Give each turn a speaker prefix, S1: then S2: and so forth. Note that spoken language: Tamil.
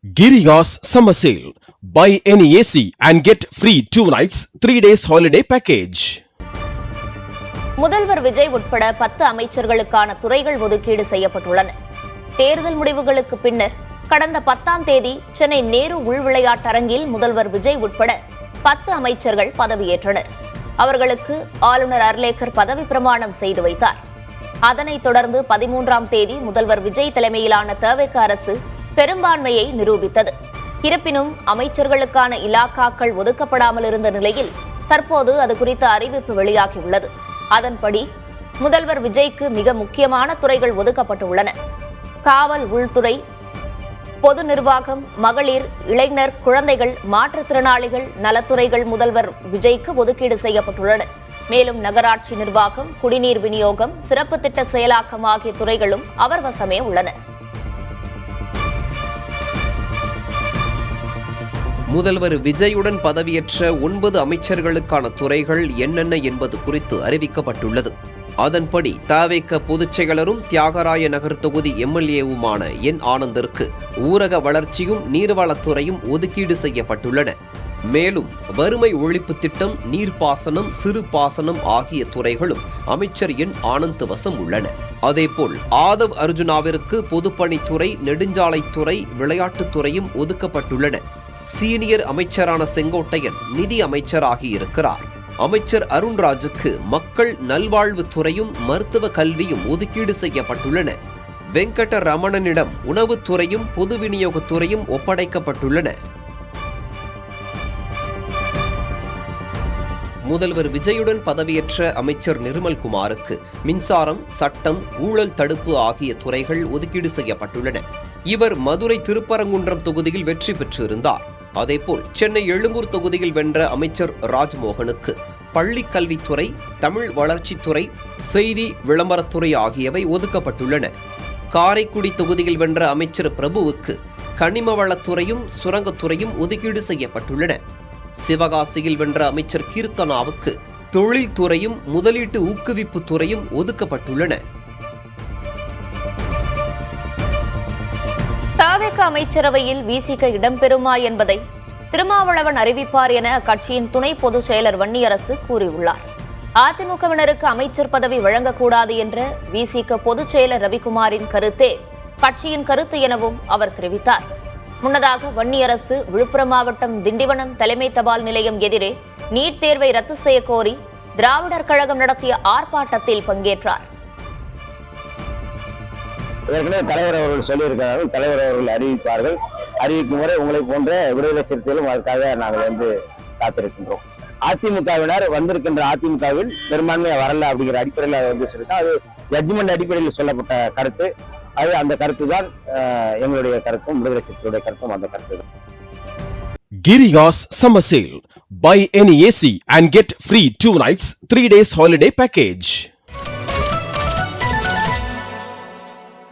S1: Giriya's summer sale. Buy any AC and get free 2 nights, 3 days holiday package.
S2: முதல்வர் விஜய் உட்பட 10 அமைச்சர்களுக்கான துறைகள் ஒதுக்கீடு செய்யப்பட்டுள்ளன. தேர்தல் முடிவுகளுக்கு பின்னர் கடந்த 10ஆம் தேதி சென்னை நேரு உள்விளையாட்டரங்கில் முதல்வர் விஜய் உட்பட 10 அமைச்சர்கள் பதவியேற்றனர். அவர்களுக்கு ஆளுநர் அர்லேக்கர் பதவி பிரமாணம் செய்து வைத்தார். அதனைத் தொடர்ந்து 13ஆம் தேதி முதல்வர் விஜய் தலைமையிலான தவிக அரசு பெரும்பான்மையை நிரூபித்தது. இருப்பினும் அமைச்சர்களுக்கான இலாக்காக்கள் ஒதுக்கப்படாமல் இருந்த நிலையில் தற்போது அது குறித்த அறிவிப்பு வெளியாகியுள்ளது. அதன்படி முதல்வர் விஜய்க்கு மிக முக்கியமான துறைகள் ஒதுக்கப்பட்டுள்ளன. காவல், உள்துறை, பொது நிர்வாகம், மகளிர், இளைஞர், குழந்தைகள், மாற்றுத்திறனாளிகள் நலத்துறைகள் முதல்வர் விஜய்க்கு ஒதுக்கீடு செய்யப்பட்டுள்ளன. மேலும் நகராட்சி நிர்வாகம், குடிநீர் விநியோகம், சிறப்பு திட்ட செயலாக்கம் ஆகிய துறைகளும் அவர் வசமே உள்ளன.
S3: முதல்வர் விஜயுடன் பதவியேற்ற 9 அமைச்சர்களுக்கான துறைகள் என்னென்ன என்பது குறித்து அறிவிக்கப்பட்டுள்ளது. அதன்படி தவிக பொதுச் செயலரும் தியாகராய நகர் தொகுதி எம்எல்ஏவுமான என் ஆனந்திற்கு ஊரக வளர்ச்சியும் நீர்வளத்துறையும் ஒதுக்கீடு செய்யப்பட்டுள்ளன. மேலும் வறுமை ஒழிப்பு திட்டம், நீர்ப்பாசனம், சிறு பாசனம் ஆகிய துறைகளும் அமைச்சர் என் ஆனந்த் வசம் உள்ளன. அதேபோல் ஆதவ் அர்ஜுனாவிற்கு பொதுப்பணித்துறை, நெடுஞ்சாலைத்துறை, விளையாட்டுத்துறையும் ஒதுக்கப்பட்டுள்ளன. சீனியர் அமைச்சரான செங்கோட்டையன் நிதி அமைச்சராகியிருக்கிறார். அமைச்சர் அருண்ராஜுக்கு மக்கள் நல்வாழ்வுத்துறையும் மருத்துவ கல்வியும் ஒதுக்கீடு செய்யப்பட்டுள்ளன. வெங்கட ரமணனிடம் உணவுத்துறையும் பொது விநியோகத்துறையும் ஒப்படைக்கப்பட்டுள்ளன. முதல்வர் விஜயுடன் பதவியேற்ற அமைச்சர் நிர்மல்குமாருக்கு மின்சாரம், சட்டம், ஊழல் தடுப்பு ஆகிய துறைகள் ஒதுக்கீடு செய்யப்பட்டுள்ளன. இவர் மதுரை திருப்பரங்குன்றம் தொகுதியில் வெற்றி பெற்றிருந்தார். அதேபோல் சென்னை எழும்பூர் தொகுதியில் வென்ற அமைச்சர் ராஜ்மோகனுக்கு பள்ளிக் கல்வித்துறை, தமிழ் வளர்ச்சித்துறை, செய்தி விளம்பரத்துறை ஆகியவை ஒதுக்கப்பட்டுள்ளன. காரைக்குடி தொகுதியில் வென்ற அமைச்சர் பிரபுவுக்கு கனிம வளத்துறையும் சுரங்கத்துறையும் ஒதுக்கீடு செய்யப்பட்டுள்ளன. சிவகாசியில் வென்ற அமைச்சர் கீர்த்தனாவுக்கு தொழில்துறையும் முதலீட்டு ஊக்குவிப்பு துறையும் ஒதுக்கப்பட்டுள்ளன.
S2: தவிக அமைச்சரவையில் விசிக இடம்பெறுமா என்பதை திருமாவளவன் அறிவிப்பார் என அக்கட்சியின் துணை பொதுச் செயலர் வன்னியரசு கூறியுள்ளார். அதிமுகவினருக்கு அமைச்சர் பதவி வழங்கக்கூடாது என்ற விசிக பொதுச் செயலர் ரவிக்குமாரின் கருத்தே கட்சியின் கருத்து எனவும் அவர் தெரிவித்தார். முன்னதாக வன்னியரசு விழுப்புரம் மாவட்டம் திண்டிவனம் தலைமை தபால் நிலையம் எதிரே நீட் தேர்வை ரத்து செய்ய கோரி திராவிடர் கழகம் நடத்திய ஆர்ப்பாட்டத்தில் பங்கேற்றார்.
S4: ஏற்கனவே தலைவர் அவர்கள் சொல்லியிருக்கிறார்கள், தலைவர் அவர்கள் அறிவிப்பார்கள். அறிவிக்கும் முறை உங்களை போன்ற விடுதலை சிறுத்தைகளும் அதற்காக நாங்கள் காத்திருக்கின்றோம். அதிமுகவினர் வந்திருக்கின்ற அதிமுகவில் பெரும்பான்மையா வரல அப்படிங்கிற அடிப்படையில் அதை சொல்லிட்டோம். அது ஜட்ஜ்மெண்ட் அடிப்படையில் சொல்லப்பட்ட கருத்து. அது அந்த கருத்து தான் எங்களுடைய கருத்தும், விடுதலை சிறுத்தைகளுடைய கருத்தும் அந்த கருத்து தான்.
S1: Giriya's summer sale. Buy any AC and get free 2 nights, 3 days holiday package.